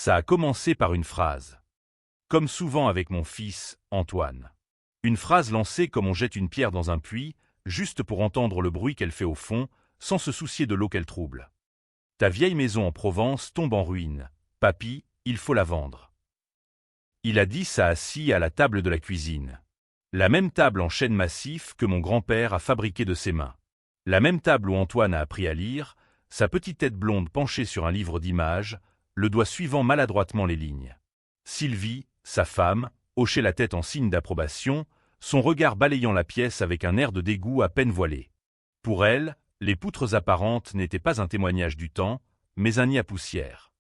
Ça a commencé par une phrase. Comme souvent avec mon fils, Antoine. Une phrase lancée comme on jette une pierre dans un puits, juste pour entendre le bruit qu'elle fait au fond, sans se soucier de l'eau qu'elle trouble. Ta vieille maison en Provence tombe en ruine. Papy, il faut la vendre. Il a dit ça assis à la table de la cuisine. La même table en chêne massif que mon grand-père a fabriquée de ses mains. La même table où Antoine a appris à lire, sa petite tête blonde penchée sur un livre d'images, le doigt suivant maladroitement les lignes. Sylvie, sa femme, hochait la tête en signe d'approbation, son regard balayant la pièce avec un air de dégoût à peine voilé. Pour elle, les poutres apparentes n'étaient pas un témoignage du temps, mais un nid à poussière.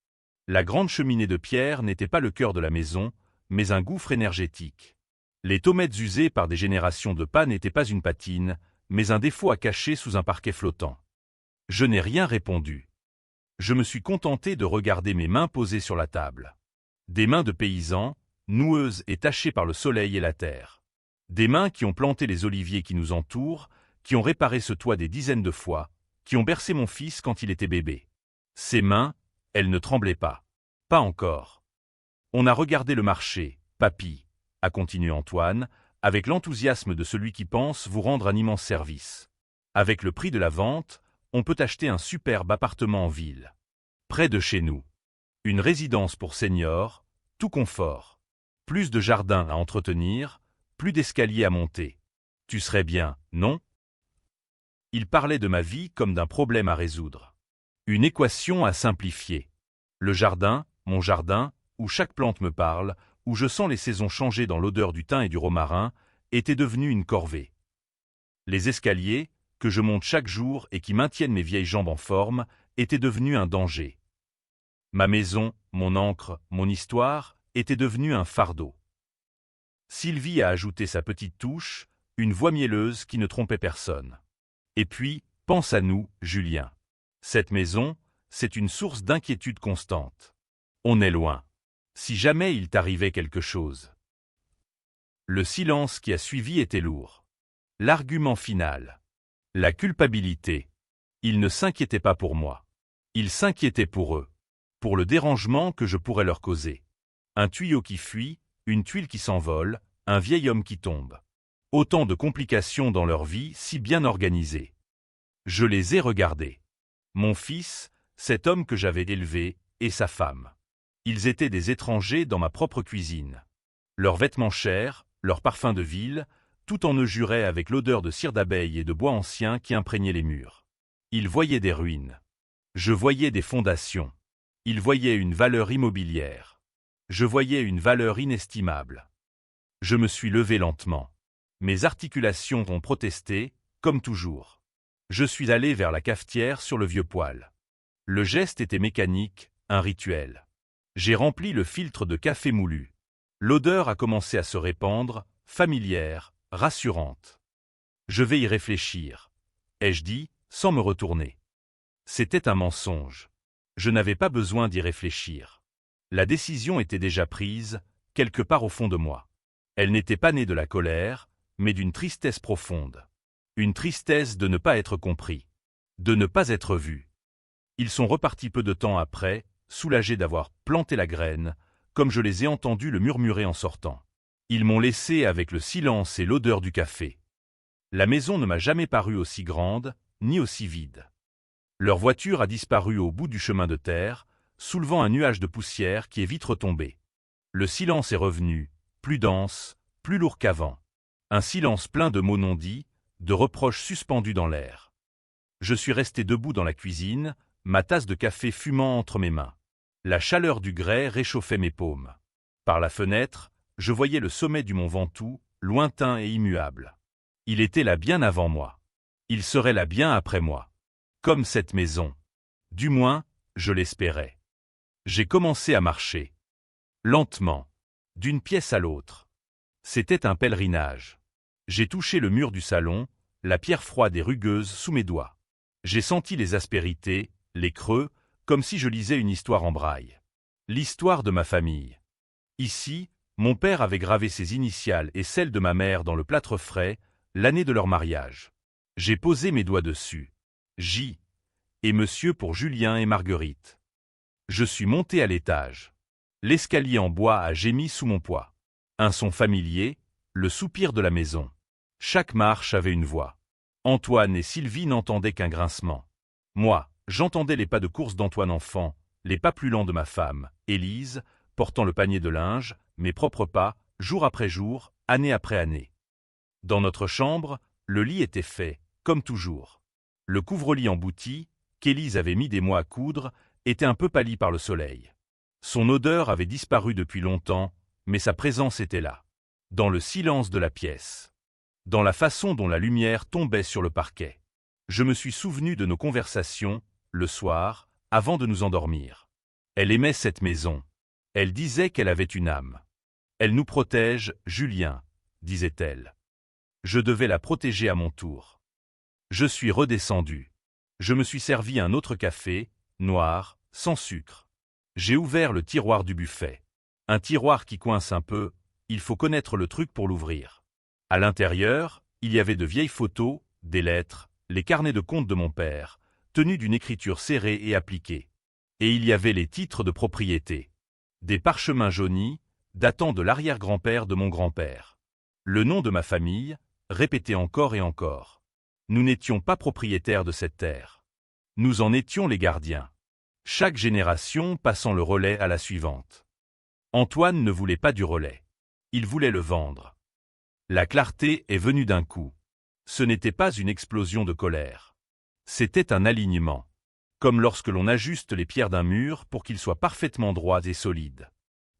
La grande cheminée de pierre n'était pas le cœur de la maison, mais un gouffre énergétique. Les tomates usées par des générations de pas n'étaient pas une patine, mais un défaut à cacher sous un parquet flottant. Je n'ai rien répondu. Je me suis contenté de regarder mes mains posées sur la table. Des mains de paysans, noueuses et tachées par le soleil et la terre. Des mains qui ont planté les oliviers qui nous entourent, qui ont réparé ce toit des dizaines de fois, qui ont bercé mon fils quand il était bébé. Ces mains, elles ne tremblaient pas. Pas encore. On a regardé le marché, papy, a continué Antoine, avec l'enthousiasme de celui qui pense vous rendre un immense service. Avec le prix de la vente, on peut acheter un superbe appartement en ville. Près de chez nous. Une résidence pour seniors, tout confort. Plus de jardin à entretenir, plus d'escaliers à monter. Tu serais bien, non? Il parlait de ma vie comme d'un problème à résoudre. Une équation à simplifier. Le jardin, mon jardin, où chaque plante me parle, où je sens les saisons changer dans l'odeur du thym et du romarin, était devenu une corvée. Les escaliers, que je monte chaque jour et qui maintiennent mes vieilles jambes en forme, étaient devenus un danger. Ma maison, mon encre, mon histoire, étaient devenus un fardeau. Sylvie a ajouté sa petite touche, une voix mielleuse qui ne trompait personne. Et puis, pense à nous, Julien. Cette maison, c'est une source d'inquiétude constante. On est loin. Si jamais il t'arrivait quelque chose. Le silence qui a suivi était lourd. L'argument final. La culpabilité. Ils ne s'inquiétaient pas pour moi. Ils s'inquiétaient pour eux. Pour le dérangement que je pourrais leur causer. Un tuyau qui fuit, une tuile qui s'envole, un vieil homme qui tombe. Autant de complications dans leur vie si bien organisées. Je les ai regardés. Mon fils, cet homme que j'avais élevé, et sa femme. Ils étaient des étrangers dans ma propre cuisine. Leurs vêtements chers, leurs parfums de ville, tout en eux jurait avec l'odeur de cire d'abeille et de bois ancien qui imprégnait les murs. Ils voyaient des ruines. Je voyais des fondations. Ils voyaient une valeur immobilière. Je voyais une valeur inestimable. Je me suis levé lentement. Mes articulations ont protesté, comme toujours. Je suis allé vers la cafetière sur le vieux poêle. Le geste était mécanique, un rituel. J'ai rempli le filtre de café moulu. L'odeur a commencé à se répandre, familière, rassurante. Je vais y réfléchir, ai-je dit, sans me retourner. C'était un mensonge. Je n'avais pas besoin d'y réfléchir. La décision était déjà prise, quelque part au fond de moi. Elle n'était pas née de la colère, mais d'une tristesse profonde. Une tristesse de ne pas être compris, de ne pas être vu. Ils sont repartis peu de temps après, soulagés d'avoir planté la graine, comme je les ai entendus le murmurer en sortant. Ils m'ont laissé avec le silence et l'odeur du café. La maison ne m'a jamais paru aussi grande, ni aussi vide. Leur voiture a disparu au bout du chemin de terre, soulevant un nuage de poussière qui est vite retombé. Le silence est revenu, plus dense, plus lourd qu'avant. Un silence plein de mots non dits, de reproches suspendus dans l'air. Je suis resté debout dans la cuisine, ma tasse de café fumant entre mes mains. La chaleur du grès réchauffait mes paumes. Par la fenêtre, je voyais le sommet du mont Ventoux, lointain et immuable. Il était là bien avant moi. Il serait là bien après moi. Comme cette maison. Du moins, je l'espérais. J'ai commencé à marcher. Lentement. D'une pièce à l'autre. C'était un pèlerinage. J'ai touché le mur du salon, la pierre froide et rugueuse sous mes doigts. J'ai senti les aspérités, les creux, comme si je lisais une histoire en braille. L'histoire de ma famille. Ici, mon père avait gravé ses initiales et celles de ma mère dans le plâtre frais, l'année de leur mariage. J'ai posé mes doigts dessus. J. Et monsieur pour Julien et Marguerite. Je suis monté à l'étage. L'escalier en bois a gémi sous mon poids. Un son familier, le soupir de la maison. Chaque marche avait une voix. Antoine et Sylvie n'entendaient qu'un grincement. Moi, j'entendais les pas de course d'Antoine enfant, les pas plus lents de ma femme, Élise, portant le panier de linge, mes propres pas, jour après jour, année après année. Dans notre chambre, le lit était fait, comme toujours. Le couvre-lit embouti, qu'Élise avait mis des mois à coudre, était un peu pâli par le soleil. Son odeur avait disparu depuis longtemps, mais sa présence était là. Dans le silence de la pièce. Dans la façon dont la lumière tombait sur le parquet. Je me suis souvenu de nos conversations, le soir, avant de nous endormir. Elle aimait cette maison. Elle disait qu'elle avait une âme. Elle nous protège, Julien, disait-elle. Je devais la protéger à mon tour. Je suis redescendu. Je me suis servi un autre café, noir, sans sucre. J'ai ouvert le tiroir du buffet. Un tiroir qui coince un peu, il faut connaître le truc pour l'ouvrir. À l'intérieur, il y avait de vieilles photos, des lettres, les carnets de compte de mon père, tenus d'une écriture serrée et appliquée. Et il y avait les titres de propriété. Des parchemins jaunis, datant de l'arrière-grand-père de mon grand-père. Le nom de ma famille, répété encore et encore. Nous n'étions pas propriétaires de cette terre. Nous en étions les gardiens. Chaque génération passant le relais à la suivante. Antoine ne voulait pas du relais. Il voulait le vendre. La clarté est venue d'un coup. Ce n'était pas une explosion de colère. C'était un alignement. Comme lorsque l'on ajuste les pierres d'un mur pour qu'ils soient parfaitement droits et solides.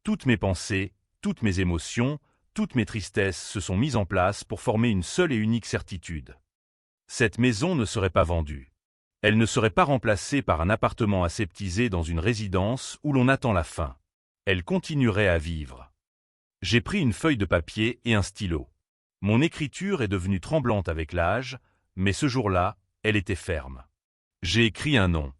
Toutes mes pensées, toutes mes émotions, toutes mes tristesses se sont mises en place pour former une seule et unique certitude. Cette maison ne serait pas vendue. Elle ne serait pas remplacée par un appartement aseptisé dans une résidence où l'on attend la fin. Elle continuerait à vivre. J'ai pris une feuille de papier et un stylo. Mon écriture est devenue tremblante avec l'âge, mais ce jour-là, elle était ferme. J'ai écrit un nom.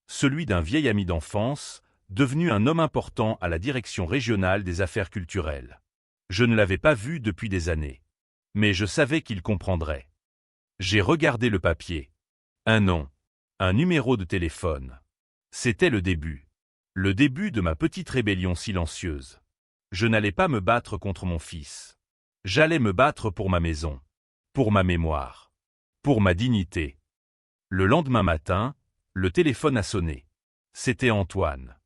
Celui d'un vieil ami d'enfance, devenu un homme important à la direction régionale des affaires culturelles. Je ne l'avais pas vu depuis des années. Mais je savais qu'il comprendrait. J'ai regardé le papier. Un nom. Un numéro de téléphone. C'était le début. Le début de ma petite rébellion silencieuse. Je n'allais pas me battre contre mon fils. J'allais me battre pour ma maison. Pour ma mémoire. Pour ma dignité. Le lendemain matin, le téléphone a sonné. C'était Antoine.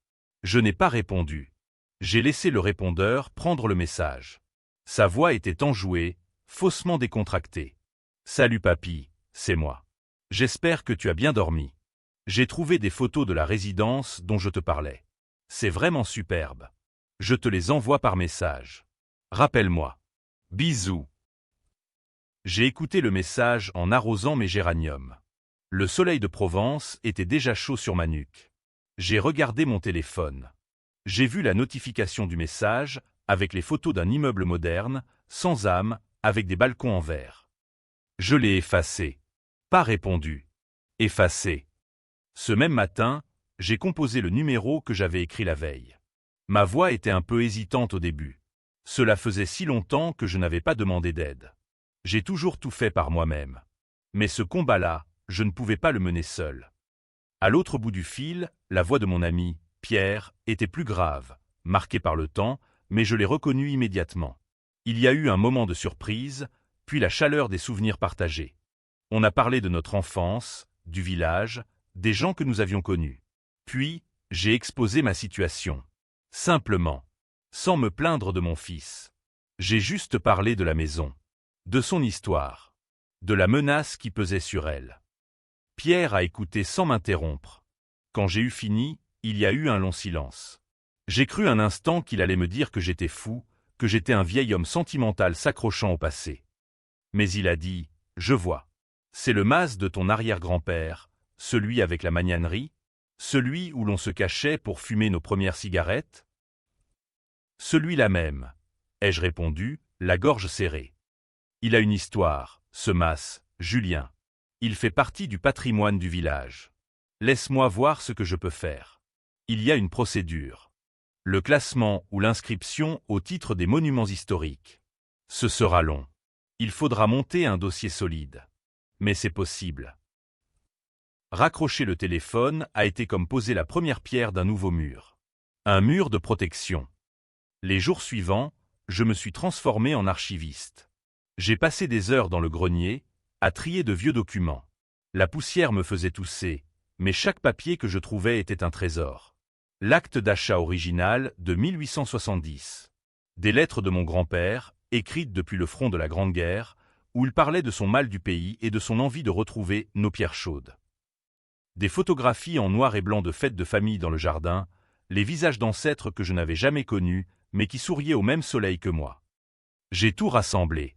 Je n'ai pas répondu. J'ai laissé le répondeur prendre le message. Sa voix était enjouée, faussement décontractée. « Salut papy, c'est moi. J'espère que tu as bien dormi. J'ai trouvé des photos de la résidence dont je te parlais. C'est vraiment superbe. Je te les envoie par message. Rappelle-moi. Bisous. » J'ai écouté le message en arrosant mes géraniums. Le soleil de Provence était déjà chaud sur ma nuque. J'ai regardé mon téléphone. J'ai vu la notification du message, avec les photos d'un immeuble moderne, sans âme, avec des balcons en verre. Je l'ai effacé. Pas répondu. Effacé. Ce même matin, j'ai composé le numéro que j'avais écrit la veille. Ma voix était un peu hésitante au début. Cela faisait si longtemps que je n'avais pas demandé d'aide. J'ai toujours tout fait par moi-même. Mais ce combat-là, je ne pouvais pas le mener seul. À l'autre bout du fil, la voix de mon ami, Pierre, était plus grave, marquée par le temps, mais je l'ai reconnue immédiatement. Il y a eu un moment de surprise, puis la chaleur des souvenirs partagés. On a parlé de notre enfance, du village, des gens que nous avions connus. Puis, j'ai exposé ma situation. Simplement. Sans me plaindre de mon fils. J'ai juste parlé de la maison. De son histoire. De la menace qui pesait sur elle. Pierre a écouté sans m'interrompre. Quand j'ai eu fini, il y a eu un long silence. J'ai cru un instant qu'il allait me dire que j'étais fou, que j'étais un vieil homme sentimental s'accrochant au passé. Mais il a dit, « Je vois. C'est le mas de ton arrière-grand-père, celui avec la magnanerie, celui où l'on se cachait pour fumer nos premières cigarettes ?» Celui-là même, ai-je répondu, la gorge serrée. Il a une histoire, ce mas, Julien. Il fait partie du patrimoine du village. Laisse-moi voir ce que je peux faire. Il y a une procédure. Le classement ou l'inscription au titre des monuments historiques. Ce sera long. Il faudra monter un dossier solide. Mais c'est possible. Raccrocher le téléphone a été comme poser la première pierre d'un nouveau mur. Un mur de protection. Les jours suivants, je me suis transformé en archiviste. J'ai passé des heures dans le grenier, à trier de vieux documents. La poussière me faisait tousser, mais chaque papier que je trouvais était un trésor. L'acte d'achat original de 1870. Des lettres de mon grand-père, écrites depuis le front de la Grande Guerre, où il parlait de son mal du pays et de son envie de retrouver nos pierres chaudes. Des photographies en noir et blanc de fêtes de famille dans le jardin, les visages d'ancêtres que je n'avais jamais connus, mais qui souriaient au même soleil que moi. J'ai tout rassemblé.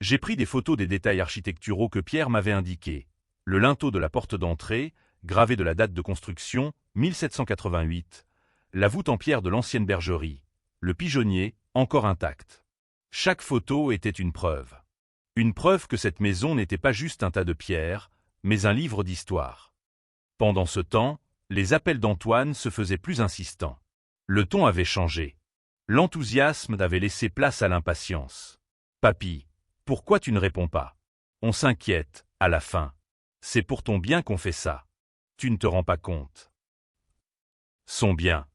J'ai pris des photos des détails architecturaux que Pierre m'avait indiqués. Le linteau de la porte d'entrée, gravé de la date de construction, 1788. La voûte en pierre de l'ancienne bergerie. Le pigeonnier, encore intact. Chaque photo était une preuve. Une preuve que cette maison n'était pas juste un tas de pierres, mais un livre d'histoire. Pendant ce temps, les appels d'Antoine se faisaient plus insistants. Le ton avait changé. L'enthousiasme avait laissé place à l'impatience. « Papy, pourquoi tu ne réponds pas? On s'inquiète, à la fin. C'est pour ton bien qu'on fait ça. Tu ne te rends pas compte. » Son bien,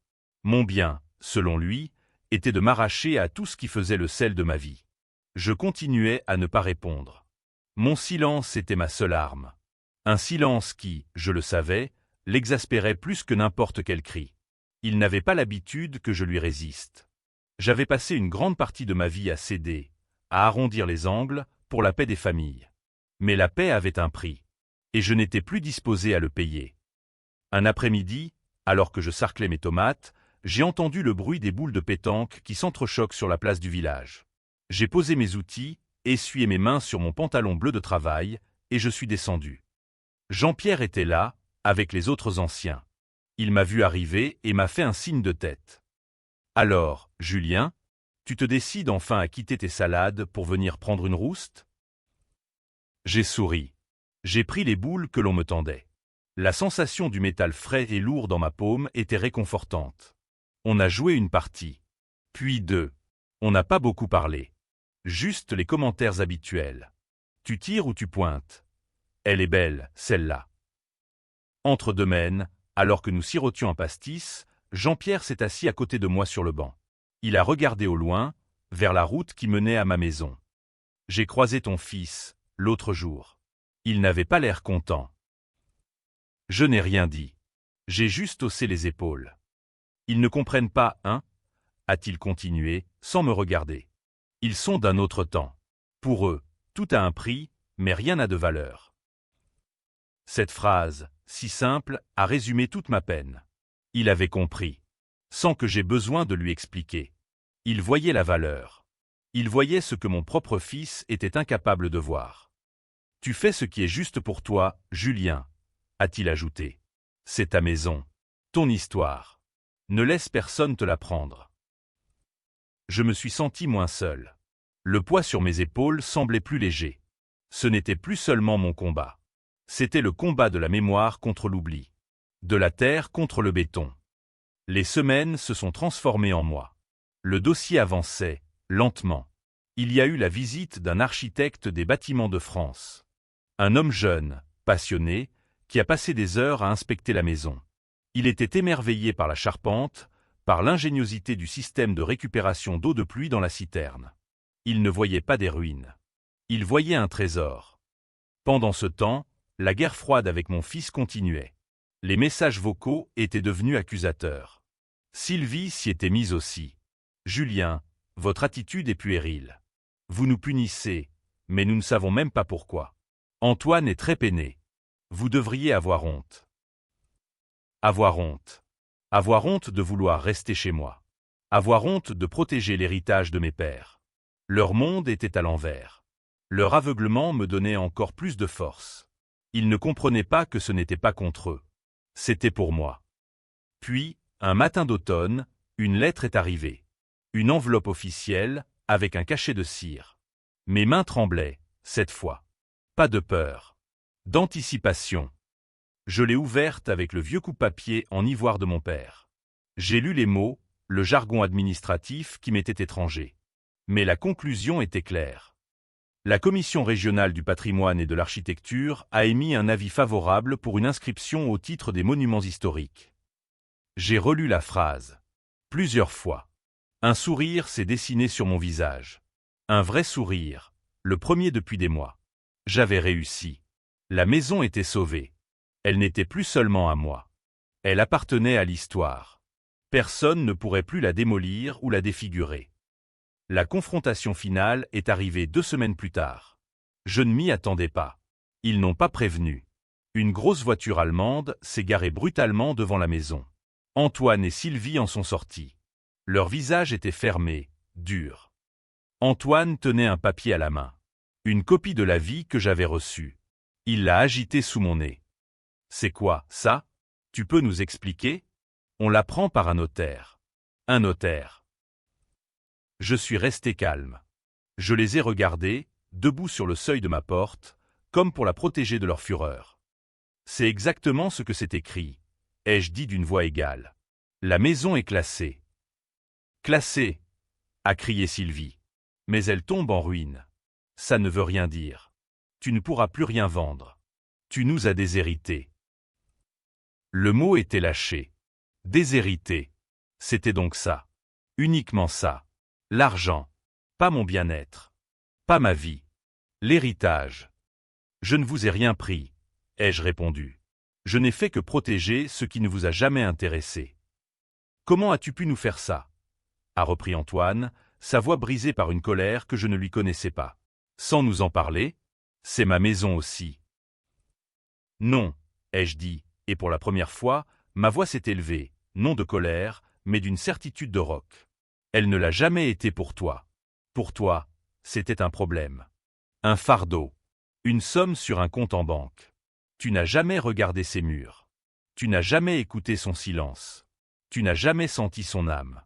mon bien, selon lui, était de m'arracher à tout ce qui faisait le sel de ma vie. Je continuais à ne pas répondre. Mon silence était ma seule arme. Un silence qui, je le savais, l'exaspérait plus que n'importe quel cri. Il n'avait pas l'habitude que je lui résiste. J'avais passé une grande partie de ma vie à céder, à arrondir les angles, pour la paix des familles. Mais la paix avait un prix, et je n'étais plus disposé à le payer. Un après-midi, alors que je sarclais mes tomates, j'ai entendu le bruit des boules de pétanque qui s'entrechoquent sur la place du village. J'ai posé mes outils, essuyé mes mains sur mon pantalon bleu de travail, et je suis descendu. Jean-Pierre était là, avec les autres anciens. Il m'a vu arriver et m'a fait un signe de tête. « Alors, Julien, tu te décides enfin à quitter tes salades pour venir prendre une rouste ?» J'ai souri. J'ai pris les boules que l'on me tendait. La sensation du métal frais et lourd dans ma paume était réconfortante. On a joué une partie. Puis deux. On n'a pas beaucoup parlé. Juste les commentaires habituels. Tu tires ou tu pointes? Elle est belle, celle-là. Entre deux mènes, alors que nous sirotions un pastis, Jean-Pierre s'est assis à côté de moi sur le banc. Il a regardé au loin, vers la route qui menait à ma maison. J'ai croisé ton fils, l'autre jour. Il n'avait pas l'air content. Je n'ai rien dit. J'ai juste haussé les épaules. Ils ne comprennent pas, hein? A-t-il continué, sans me regarder. Ils sont d'un autre temps. Pour eux, tout a un prix, mais rien n'a de valeur. Cette phrase, si simple, a résumé toute ma peine. Il avait compris, sans que j'aie besoin de lui expliquer. Il voyait la valeur. Il voyait ce que mon propre fils était incapable de voir. « Tu fais ce qui est juste pour toi, Julien, » a-t-il ajouté. « C'est ta maison, ton histoire. Ne laisse personne te la prendre. » Je me suis senti moins seul. Le poids sur mes épaules semblait plus léger. Ce n'était plus seulement mon combat. C'était le combat de la mémoire contre l'oubli. De la terre contre le béton. Les semaines se sont transformées en mois. Le dossier avançait, lentement. Il y a eu la visite d'un architecte des bâtiments de France. Un homme jeune, passionné, qui a passé des heures à inspecter la maison. Il était émerveillé par la charpente, par l'ingéniosité du système de récupération d'eau de pluie dans la citerne. Il ne voyait pas des ruines. Il voyait un trésor. Pendant ce temps, la guerre froide avec mon fils continuait. Les messages vocaux étaient devenus accusateurs. Sylvie s'y était mise aussi. « Julien, votre attitude est puérile. Vous nous punissez, mais nous ne savons même pas pourquoi. Antoine est très peiné. Vous devriez avoir honte. » Avoir honte. Avoir honte de vouloir rester chez moi. Avoir honte de protéger l'héritage de mes pères. Leur monde était à l'envers. Leur aveuglement me donnait encore plus de force. Ils ne comprenaient pas que ce n'était pas contre eux. C'était pour moi. Puis, un matin d'automne, une lettre est arrivée. Une enveloppe officielle, avec un cachet de cire. Mes mains tremblaient, cette fois. Pas de peur. D'anticipation. Je l'ai ouverte avec le vieux coupe-papier en ivoire de mon père. J'ai lu les mots, le jargon administratif qui m'était étranger. Mais la conclusion était claire. La Commission régionale du patrimoine et de l'architecture a émis un avis favorable pour une inscription au titre des monuments historiques. J'ai relu la phrase. Plusieurs fois. Un sourire s'est dessiné sur mon visage. Un vrai sourire, le premier depuis des mois. J'avais réussi. La maison était sauvée. Elle n'était plus seulement à moi. Elle appartenait à l'histoire. Personne ne pourrait plus la démolir ou la défigurer. La confrontation finale est arrivée 2 semaines plus tard. Je ne m'y attendais pas. Ils n'ont pas prévenu. Une grosse voiture allemande s'est garée brutalement devant la maison. Antoine et Sylvie en sont sortis. Leur visage était fermé, dur. Antoine tenait un papier à la main. Une copie de l'avis que j'avais reçu. Il l'a agité sous mon nez. « C'est quoi, ça? Tu peux nous expliquer ?» On l'apprend par un notaire. Un notaire. Je suis resté calme. Je les ai regardés, debout sur le seuil de ma porte, comme pour la protéger de leur fureur. C'est exactement ce que c'est écrit, ai-je dit d'une voix égale. La maison est classée. Classée, a crié Sylvie. Mais elle tombe en ruine. Ça ne veut rien dire. Tu ne pourras plus rien vendre. Tu nous as déshérités. Le mot était lâché. Déshérité. C'était donc ça. Uniquement ça. L'argent. Pas mon bien-être. Pas ma vie. L'héritage. Je ne vous ai rien pris, ai-je répondu. Je n'ai fait que protéger ce qui ne vous a jamais intéressé. Comment as-tu pu nous faire ça? A repris Antoine, sa voix brisée par une colère que je ne lui connaissais pas. Sans nous en parler? C'est ma maison aussi. Non, ai-je dit, et pour la première fois, ma voix s'est élevée, non de colère, mais d'une certitude de roc. Elle ne l'a jamais été pour toi. Pour toi, c'était un problème. Un fardeau. Une somme sur un compte en banque. Tu n'as jamais regardé ses murs. Tu n'as jamais écouté son silence. Tu n'as jamais senti son âme.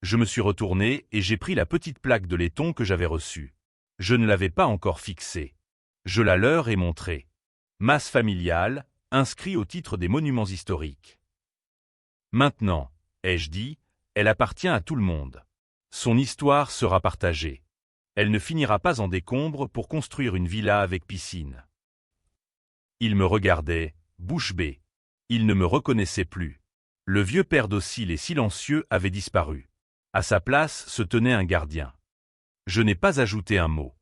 Je me suis retourné et j'ai pris la petite plaque de laiton que j'avais reçue. Je ne l'avais pas encore fixée. Je la leur ai montrée. Masse familiale, inscrit au titre des monuments historiques. Maintenant, ai-je dit, elle appartient à tout le monde. Son histoire sera partagée. Elle ne finira pas en décombres pour construire une villa avec piscine. Il me regardait, bouche bée. Il ne me reconnaissait plus. Le vieux père docile et silencieux avait disparu. À sa place se tenait un gardien. Je n'ai pas ajouté un mot.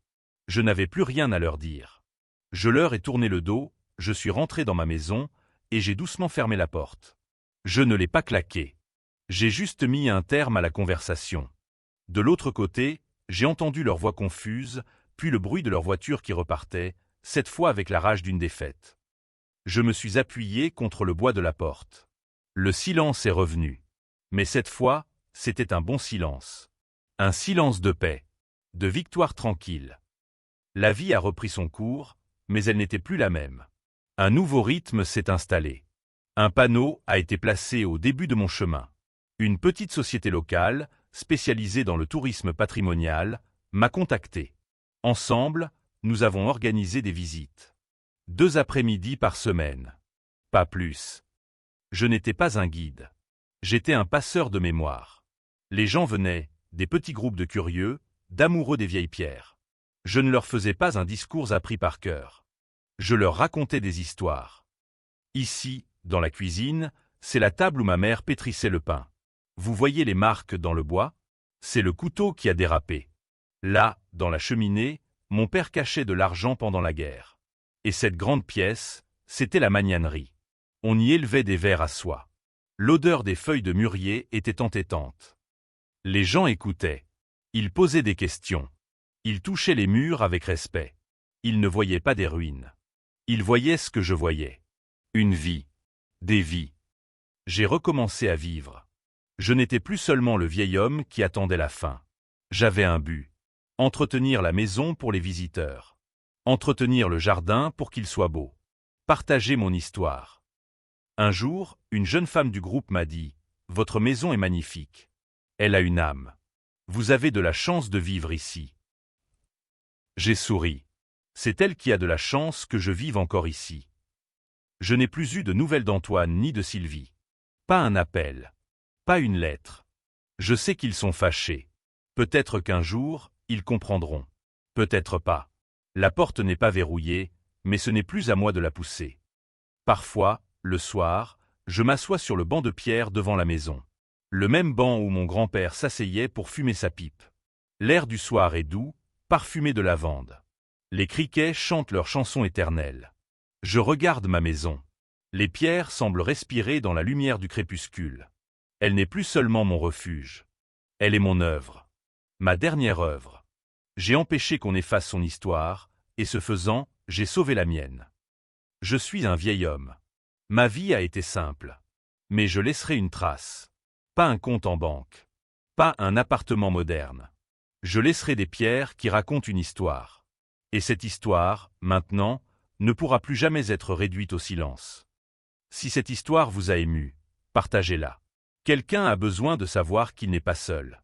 Je n'avais plus rien à leur dire. Je leur ai tourné le dos, je suis rentré dans ma maison, et j'ai doucement fermé la porte. Je ne l'ai pas claquée. J'ai juste mis un terme à la conversation. De l'autre côté, j'ai entendu leur voix confuse, puis le bruit de leur voiture qui repartait, cette fois avec la rage d'une défaite. Je me suis appuyé contre le bois de la porte. Le silence est revenu. Mais cette fois, c'était un bon silence. Un silence de paix, de victoire tranquille. La vie a repris son cours, mais elle n'était plus la même. Un nouveau rythme s'est installé. Un panneau a été placé au début de mon chemin. Une petite société locale, spécialisée dans le tourisme patrimonial, m'a contacté. Ensemble, nous avons organisé des visites. 2 après-midi par semaine. Pas plus. Je n'étais pas un guide. J'étais un passeur de mémoire. Les gens venaient, des petits groupes de curieux, d'amoureux des vieilles pierres. Je ne leur faisais pas un discours appris par cœur. Je leur racontais des histoires. Ici, dans la cuisine, c'est la table où ma mère pétrissait le pain. Vous voyez les marques dans le bois? C'est le couteau qui a dérapé. Là, dans la cheminée, mon père cachait de l'argent pendant la guerre. Et cette grande pièce, c'était la magnanerie. On y élevait des vers à soie. L'odeur des feuilles de mûrier était entêtante. Les gens écoutaient. Ils posaient des questions. Ils touchaient les murs avec respect. Ils ne voyaient pas des ruines. Ils voyaient ce que je voyais. Une vie. Des vies. J'ai recommencé à vivre. Je n'étais plus seulement le vieil homme qui attendait la fin. J'avais un but. Entretenir la maison pour les visiteurs. Entretenir le jardin pour qu'il soit beau. Partager mon histoire. Un jour, une jeune femme du groupe m'a dit « Votre maison est magnifique. Elle a une âme. Vous avez de la chance de vivre ici. » J'ai souri. C'est elle qui a de la chance que je vive encore ici. Je n'ai plus eu de nouvelles d'Antoine ni de Sylvie. Pas un appel. Pas une lettre. Je sais qu'ils sont fâchés. Peut-être qu'un jour, ils comprendront. Peut-être pas. La porte n'est pas verrouillée, mais ce n'est plus à moi de la pousser. Parfois, le soir, je m'assois sur le banc de pierre devant la maison. Le même banc où mon grand-père s'asseyait pour fumer sa pipe. L'air du soir est doux, parfumé de lavande. Les criquets chantent leur chanson éternelle. Je regarde ma maison. Les pierres semblent respirer dans la lumière du crépuscule. Elle n'est plus seulement mon refuge. Elle est mon œuvre. Ma dernière œuvre. J'ai empêché qu'on efface son histoire, et ce faisant, j'ai sauvé la mienne. Je suis un vieil homme. Ma vie a été simple. Mais je laisserai une trace. Pas un compte en banque. Pas un appartement moderne. Je laisserai des pierres qui racontent une histoire. Et cette histoire, maintenant, ne pourra plus jamais être réduite au silence. Si cette histoire vous a ému, partagez-la. Quelqu'un a besoin de savoir qu'il n'est pas seul.